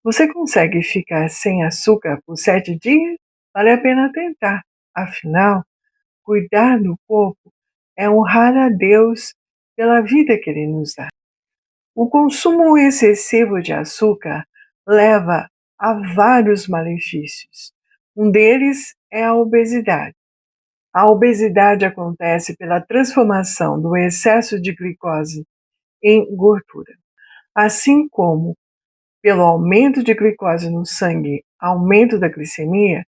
Você consegue ficar sem açúcar por 7 dias? Vale a pena tentar. Afinal, cuidar do corpo é honrar a Deus pela vida que Ele nos dá. O consumo excessivo de açúcar leva a vários malefícios. Um deles é a obesidade. A obesidade acontece pela transformação do excesso de glicose em gordura, assim como pelo aumento de glicose no sangue, aumento da glicemia,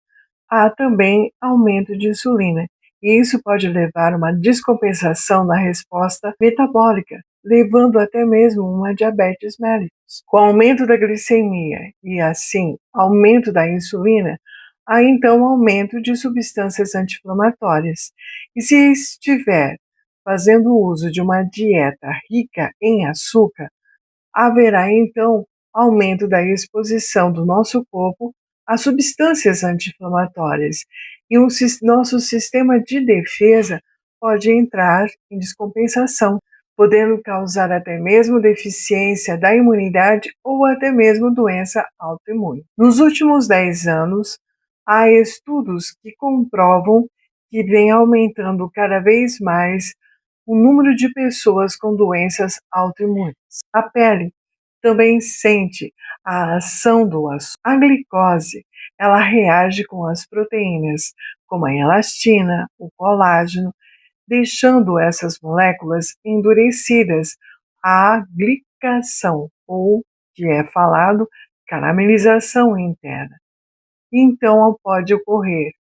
há também aumento de insulina. E isso pode levar a uma descompensação na resposta metabólica, levando até mesmo uma diabetes mellitus. Com o aumento da glicemia e assim aumento da insulina, há então aumento de substâncias anti-inflamatórias. E se estiver fazendo uso de uma dieta rica em açúcar, haverá então aumento da exposição do nosso corpo a substâncias anti-inflamatórias e nosso sistema de defesa pode entrar em descompensação, podendo causar até mesmo deficiência da imunidade ou até mesmo doença autoimune. Nos últimos 10 anos, há estudos que comprovam que vem aumentando cada vez mais o número de pessoas com doenças autoimunes. A pele também sente a ação do açúcar. A glicose, ela reage com as proteínas, como a elastina, o colágeno, deixando essas moléculas endurecidas. A glicação, ou que é falado, caramelização interna. Então pode ocorrer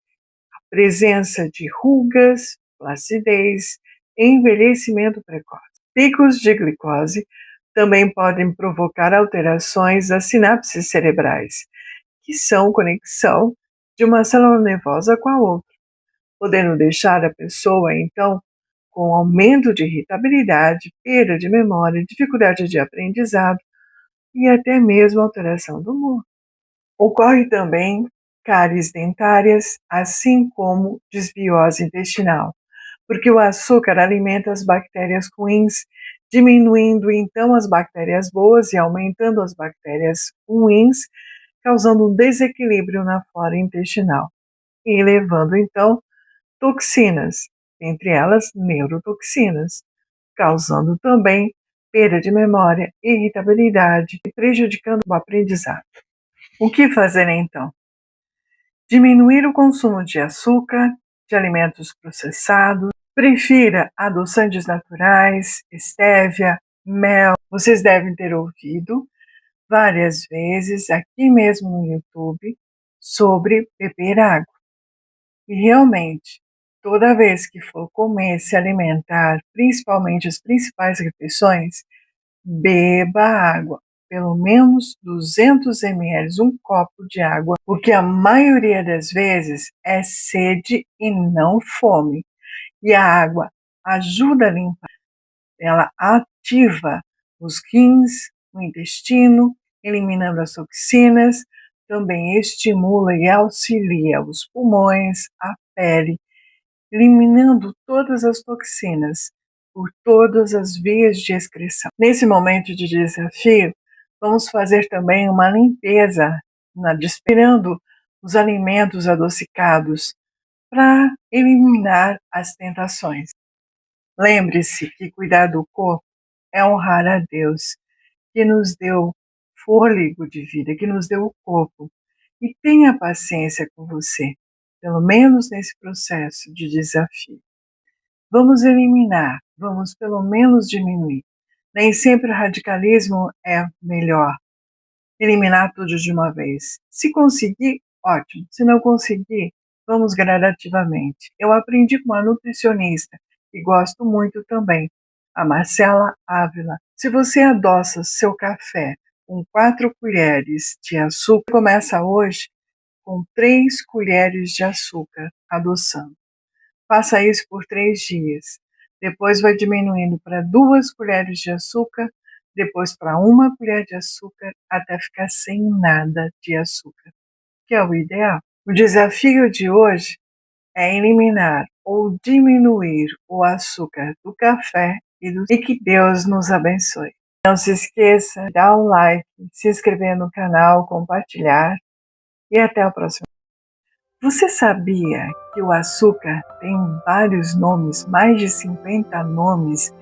a presença de rugas, flacidez, envelhecimento precoce. Picos de glicose também podem provocar alterações das sinapses cerebrais, que são conexão de uma célula nervosa com a outra, podendo deixar a pessoa, então, com aumento de irritabilidade, perda de memória, dificuldade de aprendizado e até mesmo alteração do humor. Ocorre também cáries dentárias, assim como desbiose intestinal, porque o açúcar alimenta as bactérias ruins, diminuindo então as bactérias boas e aumentando as bactérias ruins, causando um desequilíbrio na flora intestinal e levando então toxinas, entre elas neurotoxinas, causando também perda de memória, irritabilidade e prejudicando o aprendizado. O que fazer então? Diminuir o consumo de açúcar, de alimentos processados, prefira adoçantes naturais, estévia, mel. Vocês devem ter ouvido várias vezes aqui mesmo no YouTube sobre beber água. E realmente, toda vez que for comer, se alimentar, principalmente as principais refeições, beba água, pelo menos 200 ml, um copo de água, porque a maioria das vezes é sede e não fome. E a água ajuda a limpar, ela ativa os rins, o intestino, eliminando as toxinas, também estimula e auxilia os pulmões, a pele, eliminando todas as toxinas por todas as vias de excreção. Nesse momento de desafio, vamos fazer também uma limpeza, despirando os alimentos adocicados para eliminar as tentações. Lembre-se que cuidar do corpo é honrar a Deus, que nos deu fôlego de vida, que nos deu o corpo. E tenha paciência com você, pelo menos nesse processo de desafio. Vamos eliminar, vamos pelo menos diminuir. Nem sempre o radicalismo é melhor. Eliminar tudo de uma vez. Se conseguir, ótimo. Se não conseguir, vamos gradativamente. Eu aprendi com uma nutricionista e gosto muito também, a Marcela Ávila. Se você adoça seu café com 4 colheres de açúcar, começa hoje com 3 colheres de açúcar adoçando. Faça isso por 3 dias. Depois vai diminuindo para 2 colheres de açúcar, depois para 1 colher de açúcar, até ficar sem nada de açúcar, que é o ideal. O desafio de hoje é eliminar ou diminuir o açúcar do café e que Deus nos abençoe. Não se esqueça de dar um like, se inscrever no canal, compartilhar e até a próxima. Você sabia que o açúcar tem vários nomes, mais de 50 nomes,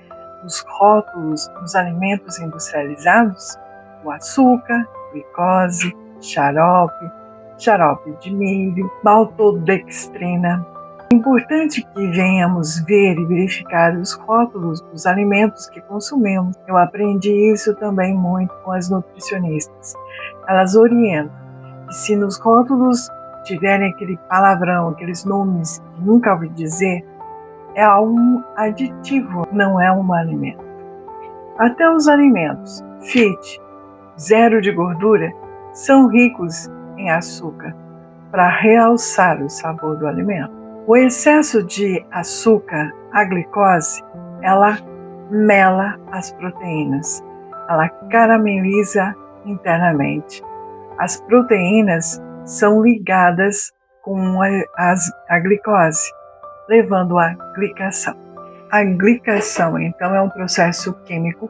nos rótulos dos alimentos industrializados? O açúcar, glicose, xarope, xarope de milho, maltodextrina. É importante que venhamos ver e verificar os rótulos dos alimentos que consumimos. Eu aprendi isso também muito com as nutricionistas. Elas orientam que se nos rótulos tiverem aquele palavrão, aqueles nomes que nunca ouvi dizer, é um aditivo, não é um alimento. Até os alimentos fit, zero de gordura, são ricos em açúcar para realçar o sabor do alimento. O excesso de açúcar, a glicose, ela mela as proteínas, ela carameliza internamente. As proteínas são ligadas com a glicose, levando à glicação. A glicação, então, é um processo químico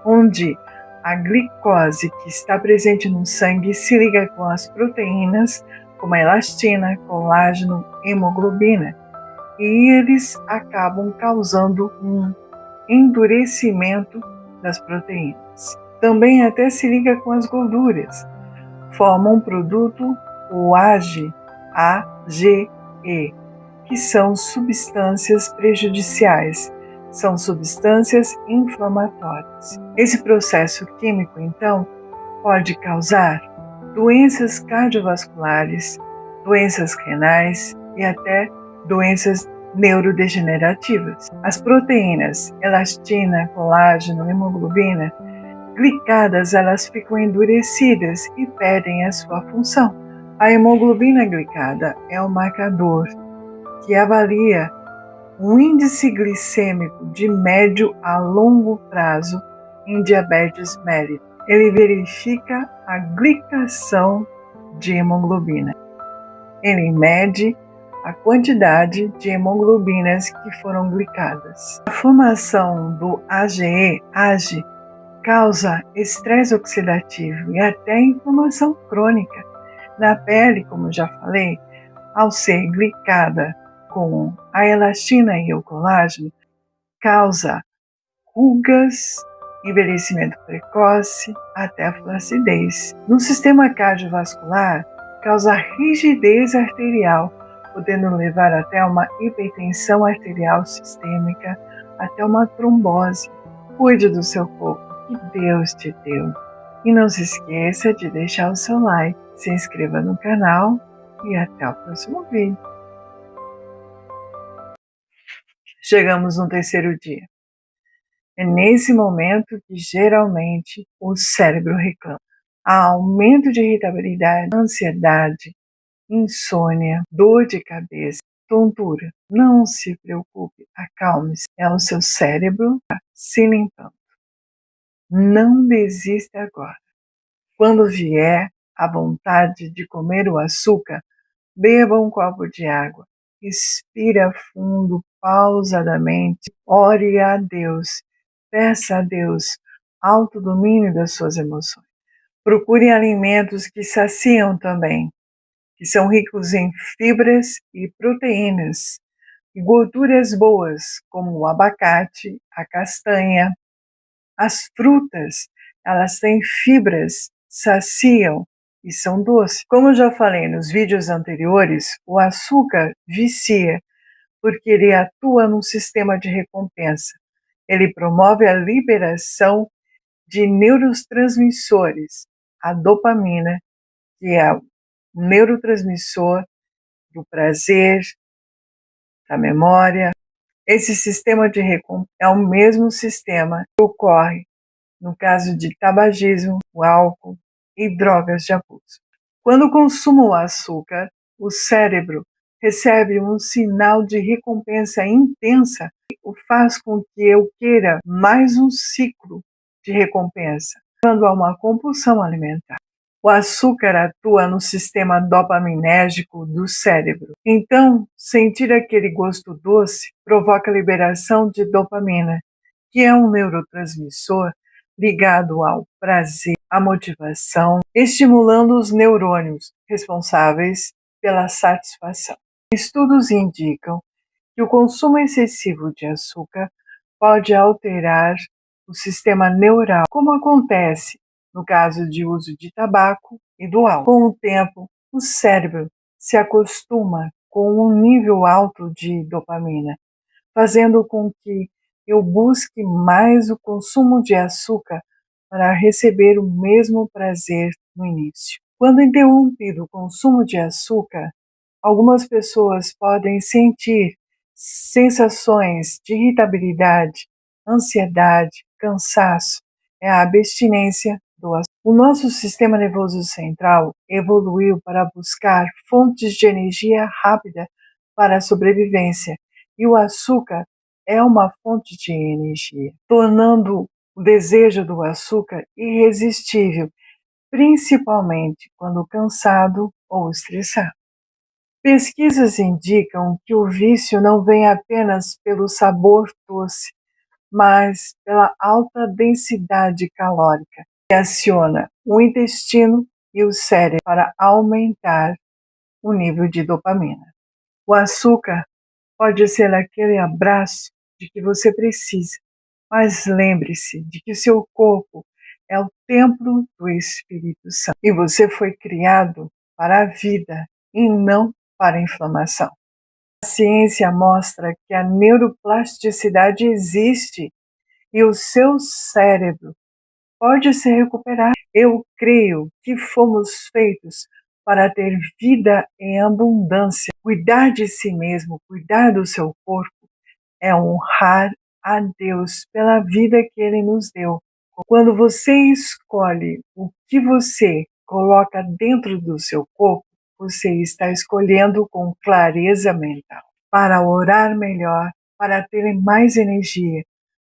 onde a glicose que está presente no sangue se liga com as proteínas, como a elastina, colágeno, hemoglobina, e eles acabam causando um endurecimento das proteínas. Também até se liga com as gorduras, forma um produto, o AGE, que são substâncias prejudiciais, são substâncias inflamatórias. Esse processo químico, então, pode causar doenças cardiovasculares, doenças renais e até doenças neurodegenerativas. As proteínas elastina, colágeno, hemoglobina, glicadas, elas ficam endurecidas e perdem a sua função. A hemoglobina glicada é um marcador que avalia um índice glicêmico de médio a longo prazo em diabetes mellitus. Ele verifica a glicação de hemoglobina. Ele mede a quantidade de hemoglobinas que foram glicadas. A formação do AGE causa estresse oxidativo e até inflamação crônica. Na pele, como já falei, ao ser glicada com a elastina e o colágeno, causa rugas, envelhecimento precoce, até flacidez. No sistema cardiovascular, causa rigidez arterial, podendo levar até uma hipertensão arterial sistêmica, até uma trombose. Cuide do seu corpo, que Deus te deu. E não se esqueça de deixar o seu like, se inscreva no canal e até o próximo vídeo. Chegamos no terceiro dia. É nesse momento que geralmente o cérebro reclama. Há aumento de irritabilidade, ansiedade, insônia, dor de cabeça, tontura. Não se preocupe, acalme-se. É o seu cérebro se limpando. Não desista agora. Quando vier a vontade de comer o açúcar, beba um copo de água. Respira fundo, pausadamente. Ore a Deus. Peça a Deus autodomínio das suas emoções. Procure alimentos que saciam também, que são ricos em fibras e proteínas, e gorduras boas, como o abacate, a castanha. As frutas, elas têm fibras, saciam e são doces. Como eu já falei nos vídeos anteriores, o açúcar vicia, porque ele atua num sistema de recompensa. Ele promove a liberação de neurotransmissores, a dopamina, que é o neurotransmissor do prazer, da memória. Esse sistema de recompensa é o mesmo sistema que ocorre no caso de tabagismo, o álcool e drogas de abuso. Quando consumo o açúcar, o cérebro recebe um sinal de recompensa intensa, o faz com que eu queira mais um ciclo de recompensa, levando a uma compulsão alimentar. O açúcar atua no sistema dopaminérgico do cérebro. Então, sentir aquele gosto doce provoca a liberação de dopamina, que é um neurotransmissor ligado ao prazer, à motivação, estimulando os neurônios responsáveis pela satisfação. Estudos indicam que o consumo excessivo de açúcar pode alterar o sistema neural, como acontece no caso de uso de tabaco e do álcool. Com o tempo, o cérebro se acostuma com um nível alto de dopamina, fazendo com que eu busque mais o consumo de açúcar para receber o mesmo prazer no início. Quando interrompido o consumo de açúcar, algumas pessoas podem sentir sensações de irritabilidade, ansiedade, cansaço. É a abstinência do açúcar. O nosso sistema nervoso central evoluiu para buscar fontes de energia rápida para a sobrevivência, e o açúcar é uma fonte de energia, tornando o desejo do açúcar irresistível, principalmente quando cansado ou estressado. Pesquisas indicam que o vício não vem apenas pelo sabor doce, mas pela alta densidade calórica, que aciona o intestino e o cérebro para aumentar o nível de dopamina. O açúcar pode ser aquele abraço de que você precisa, mas lembre-se de que seu corpo é o templo do Espírito Santo e você foi criado para a vida e não para a inflamação. A ciência mostra que a neuroplasticidade existe e o seu cérebro pode se recuperar. Eu creio que fomos feitos para ter vida em abundância. Cuidar de si mesmo, cuidar do seu corpo, é honrar a Deus pela vida que Ele nos deu. Quando você escolhe o que você coloca dentro do seu corpo, você está escolhendo com clareza mental para orar melhor, para ter mais energia,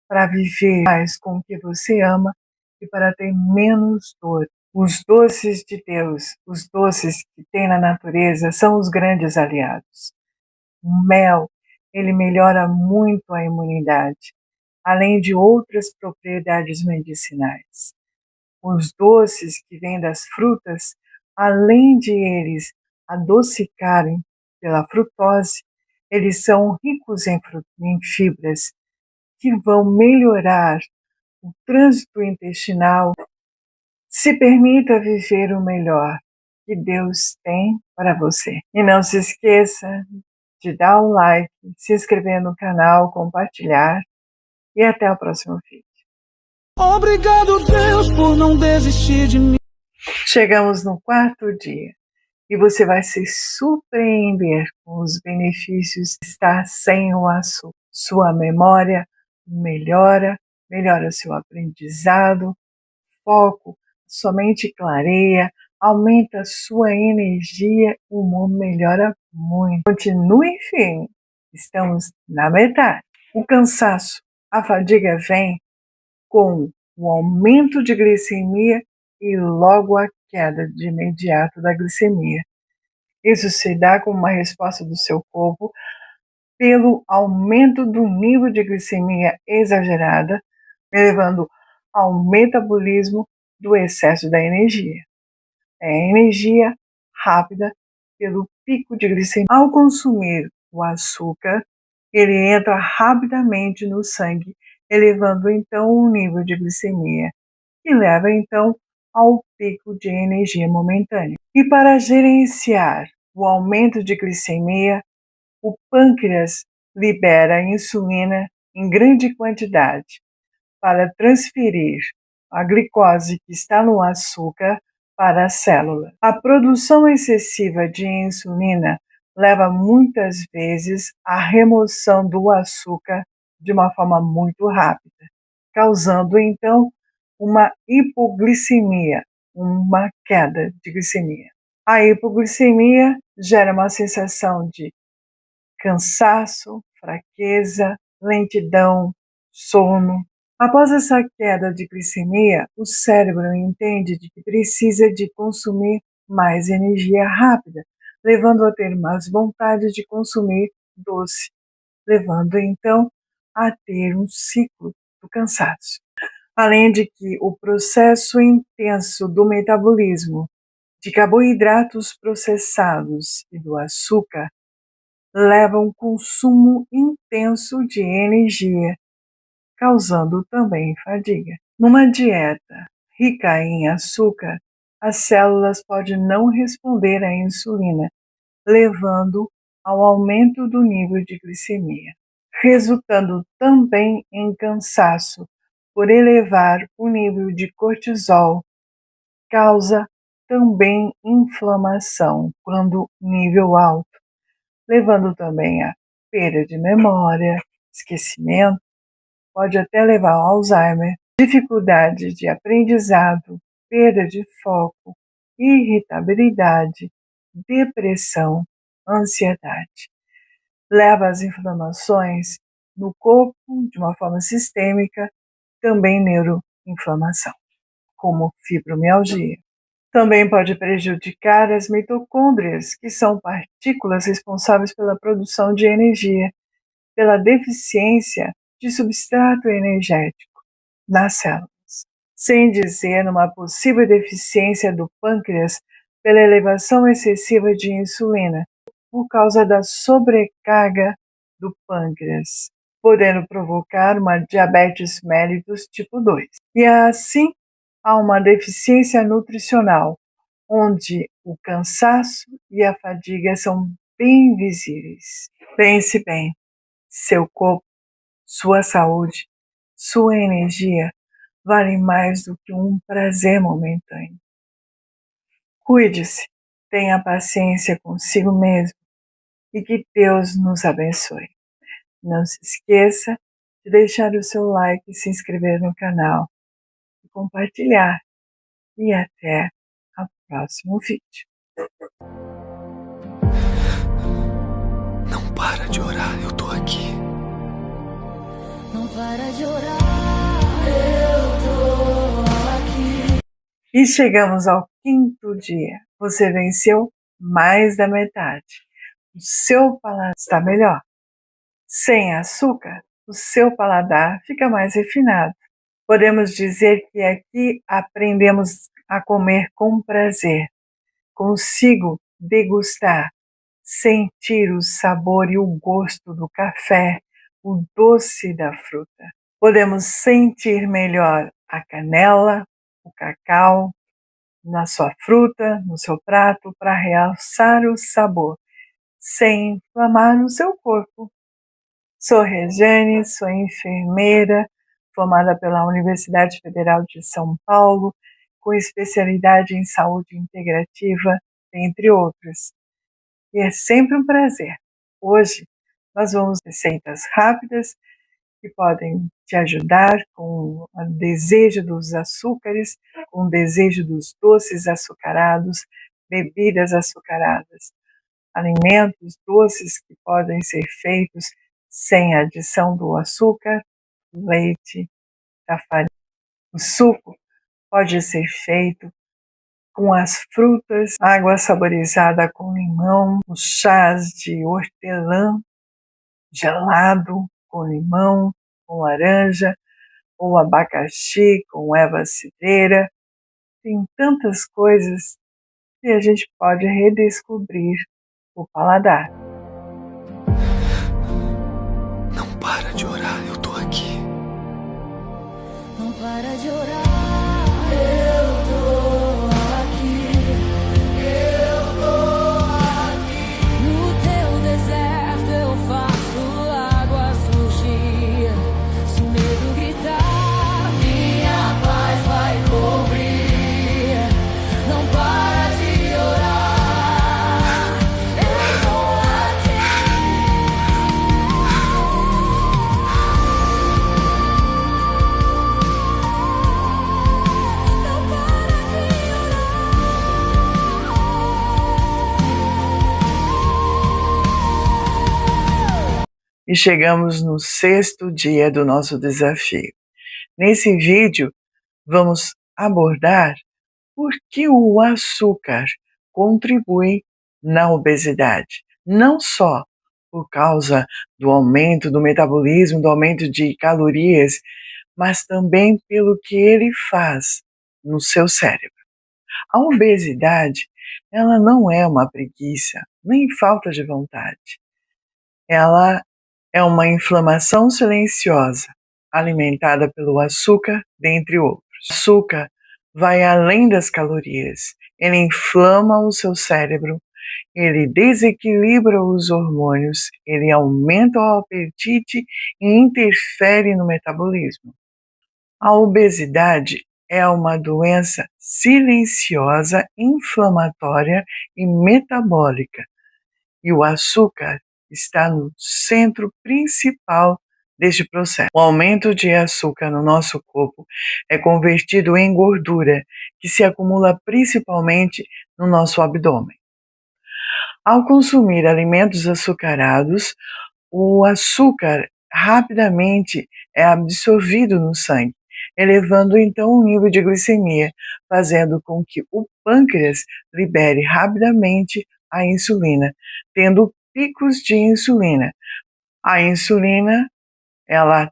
para viver mais com o que você ama e para ter menos dor. Os doces de Deus, os doces que tem na natureza, são os grandes aliados. O mel, ele melhora muito a imunidade, além de outras propriedades medicinais. Os doces que vêm das frutas, além de eles adocicarem pela frutose, eles são ricos em fibras que vão melhorar o trânsito intestinal. Se permita viver o melhor que Deus tem para você. E não se esqueça de dar um like, se inscrever no canal, compartilhar e até o próximo vídeo. Obrigado, Deus, por não desistir de mim. Chegamos no 4º dia e você vai se surpreender com os benefícios de estar sem o açúcar. Sua memória melhora, melhora seu aprendizado, foco, somente clareia, aumenta sua energia, o humor melhora muito. Continue firme, estamos na metade. O cansaço, a fadiga vem com o aumento de glicemia e logo a queda de imediato da glicemia. Isso se dá como uma resposta do seu corpo pelo aumento do nível de glicemia exagerada, levando ao metabolismo do excesso da energia. É energia rápida pelo pico de glicemia. Ao consumir o açúcar, ele entra rapidamente no sangue, elevando então o nível de glicemia, e leva então ao pico de energia momentânea. E para gerenciar o aumento de glicemia, o pâncreas libera insulina em grande quantidade para transferir a glicose que está no açúcar para a célula. A produção excessiva de insulina leva muitas vezes à remoção do açúcar de uma forma muito rápida, causando então uma hipoglicemia, uma queda de glicemia. A hipoglicemia gera uma sensação de cansaço, fraqueza, lentidão, sono. Após essa queda de glicemia, o cérebro entende de que precisa de consumir mais energia rápida, levando a ter mais vontade de consumir doce, levando então a ter um ciclo do cansaço. Além de que o processo intenso do metabolismo de carboidratos processados e do açúcar leva a um consumo intenso de energia, causando também fadiga. Numa dieta rica em açúcar, as células podem não responder à insulina, levando ao aumento do nível de glicemia, resultando também em cansaço por elevar o nível de cortisol, causa também inflamação quando nível alto, levando também a perda de memória, esquecimento, pode até levar ao Alzheimer, dificuldade de aprendizado, perda de foco, irritabilidade, depressão, ansiedade. Leva às inflamações no corpo de uma forma sistêmica, também neuroinflamação, como fibromialgia. Também pode prejudicar as mitocôndrias, que são partículas responsáveis pela produção de energia, pela deficiência de substrato energético nas células. Sem dizer numa possível deficiência do pâncreas pela elevação excessiva de insulina, por causa da sobrecarga do pâncreas, podendo provocar uma diabetes mellitus tipo 2. E assim, há uma deficiência nutricional, onde o cansaço e a fadiga são bem visíveis. Pense bem, seu corpo, sua saúde, sua energia valem mais do que um prazer momentâneo. Cuide-se, tenha paciência consigo mesmo e que Deus nos abençoe. Não se esqueça de deixar o seu like e se inscrever no canal e compartilhar. E até o próximo vídeo. Não para de orar, eu tô aqui. Não para de orar, eu tô aqui. E chegamos ao 5º dia. Você venceu mais da metade. O seu paladar está melhor. Sem açúcar, o seu paladar fica mais refinado. Podemos dizer que aqui aprendemos a comer com prazer. Consigo degustar, sentir o sabor e o gosto do café, o doce da fruta. Podemos sentir melhor a canela, o cacau, na sua fruta, no seu prato, para realçar o sabor, sem inflamar o seu corpo. Sou Regiane, sou enfermeira, formada pela Universidade Federal de São Paulo, com especialidade em saúde integrativa, entre outras. E é sempre um prazer. Hoje nós vamos receitas rápidas que podem te ajudar com o desejo dos açúcares, com o desejo dos doces açucarados, bebidas açucaradas, alimentos doces que podem ser feitos sem adição do açúcar, do leite, da farinha. O suco pode ser feito com as frutas, água saborizada com limão, os chás de hortelã gelado com limão, com laranja, ou abacaxi com erva cidreira. Tem tantas coisas que a gente pode redescobrir o paladar. Não para de orar, eu tô aqui. Não para de orar, eu tô aqui. Eu tô aqui. No teu deserto eu faço água surgir. Se o medo gritar, minha paz vai cobrir. Não para de orar, eu tô aqui. Não para de orar. E chegamos no 6º dia do nosso desafio. Nesse vídeo, vamos abordar por que o açúcar contribui na obesidade. Não só por causa do aumento do metabolismo, do aumento de calorias, mas também pelo que ele faz no seu cérebro. A obesidade, ela não é uma preguiça, nem falta de vontade. Ela é uma inflamação silenciosa, alimentada pelo açúcar, dentre outros. O açúcar vai além das calorias. Ele inflama o seu cérebro, ele desequilibra os hormônios, ele aumenta o apetite e interfere no metabolismo. A obesidade é uma doença silenciosa, inflamatória e metabólica, e o açúcar está no centro principal deste processo. O aumento de açúcar no nosso corpo é convertido em gordura, que se acumula principalmente no nosso abdômen. Ao consumir alimentos açucarados, o açúcar rapidamente é absorvido no sangue, elevando então o nível de glicemia, fazendo com que o pâncreas libere rapidamente a insulina, tendo picos de insulina. A insulina, ela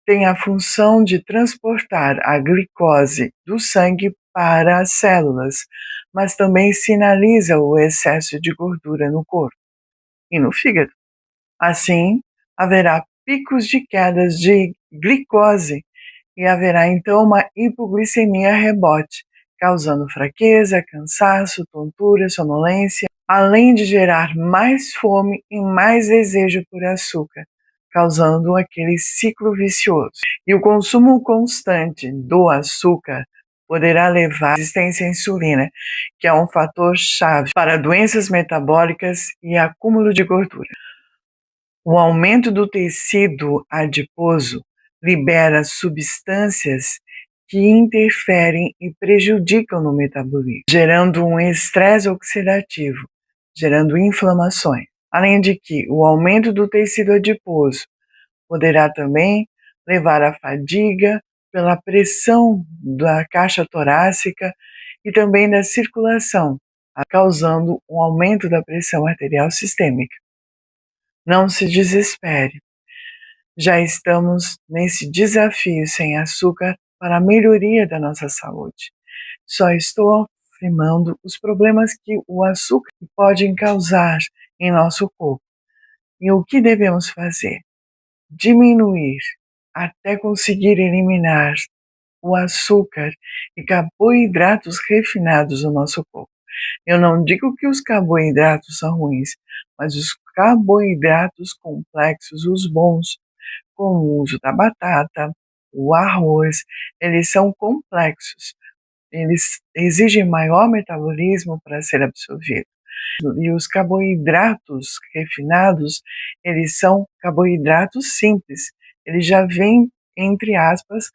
tem a função de transportar a glicose do sangue para as células, mas também sinaliza o excesso de gordura no corpo e no fígado. Assim, haverá picos de quedas de glicose e haverá então uma hipoglicemia a rebote, causando fraqueza, cansaço, tontura, sonolência, além de gerar mais fome e mais desejo por açúcar, causando aquele ciclo vicioso. E o consumo constante do açúcar poderá levar à resistência à insulina, que é um fator chave para doenças metabólicas e acúmulo de gordura. O aumento do tecido adiposo libera substâncias que interferem e prejudicam no metabolismo, gerando um estresse oxidativo, gerando inflamações. Além de que o aumento do tecido adiposo poderá também levar à fadiga pela pressão da caixa torácica e também da circulação, causando um aumento da pressão arterial sistêmica. Não se desespere. Já estamos nesse desafio sem açúcar para a melhoria da nossa saúde. Só estou afirmando os problemas que o açúcar pode causar em nosso corpo. E o que devemos fazer? Diminuir até conseguir eliminar o açúcar e carboidratos refinados no nosso corpo. Eu não digo que os carboidratos são ruins, mas os carboidratos complexos, os bons, com o uso da batata, o arroz, eles são complexos. Eles exigem maior metabolismo para ser absorvido. E os carboidratos refinados, eles são carboidratos simples. Eles já vêm, entre aspas,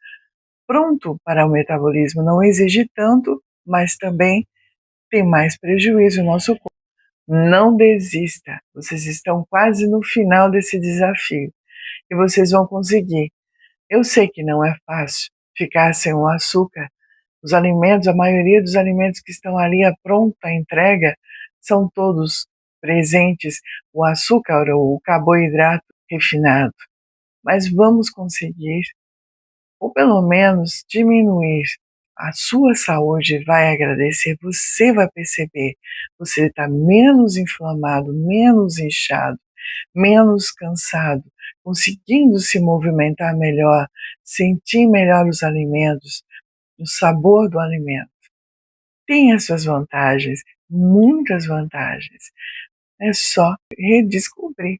pronto para o metabolismo. Não exige tanto, mas também tem mais prejuízo no nosso corpo. Não desista. Vocês estão quase no final desse desafio e vocês vão conseguir. Eu sei que não é fácil ficar sem o açúcar. Os alimentos, a maioria dos alimentos que estão ali à pronta entrega, são todos presentes o açúcar ou o carboidrato refinado. Mas vamos conseguir, ou pelo menos diminuir. A sua saúde vai agradecer, você vai perceber, você está menos inflamado, menos inchado, menos cansado, conseguindo se movimentar melhor, sentir melhor os alimentos, o sabor do alimento. Tem as suas vantagens, muitas vantagens. É só redescobrir.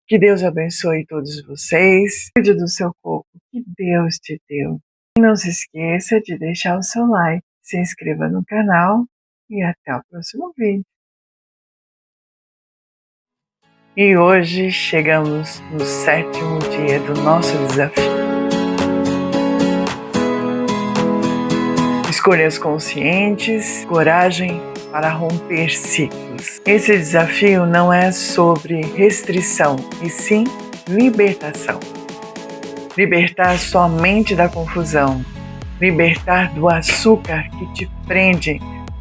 Que Deus abençoe todos vocês. Cuide do seu corpo que Deus te deu. E não se esqueça de deixar o seu like, se inscreva no canal e até o próximo vídeo. E hoje chegamos no 7º dia do nosso desafio. Escolhas conscientes, coragem para romper ciclos. Esse desafio não é sobre restrição, e sim libertação. Libertar sua mente da confusão, libertar do açúcar que te prende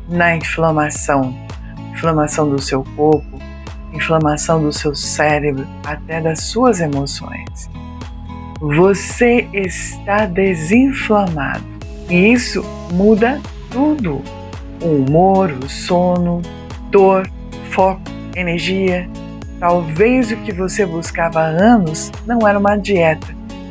na inflamação do seu corpo, inflamação do seu cérebro, até das suas emoções. Você está desinflamado. E isso muda tudo. O humor, o sono, dor, foco, energia. Talvez o que você buscava há anos não era uma dieta,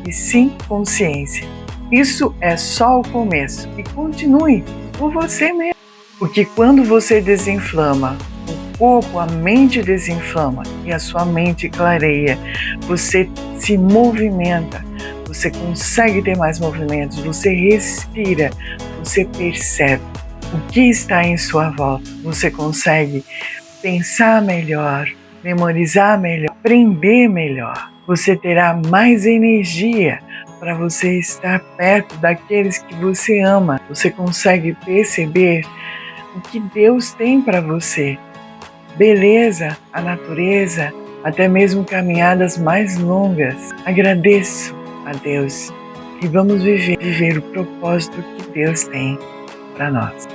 e sim consciência. Isso é só o começo e continue por você mesmo. Porque quando você desinflama, o corpo, a mente desinflama e a sua mente clareia, você se movimenta, você consegue ter mais movimentos, você respira, você percebe o que está em sua volta, você consegue pensar melhor, memorizar melhor, aprender melhor. Você terá mais energia para você estar perto daqueles que você ama. Você consegue perceber o que Deus tem para você. Beleza, a natureza, até mesmo caminhadas mais longas. Agradeço a Deus e vamos viver o propósito que Deus tem para nós.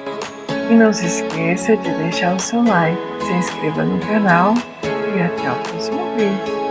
E não se esqueça de deixar o seu like, se inscreva no canal e até o próximo vídeo.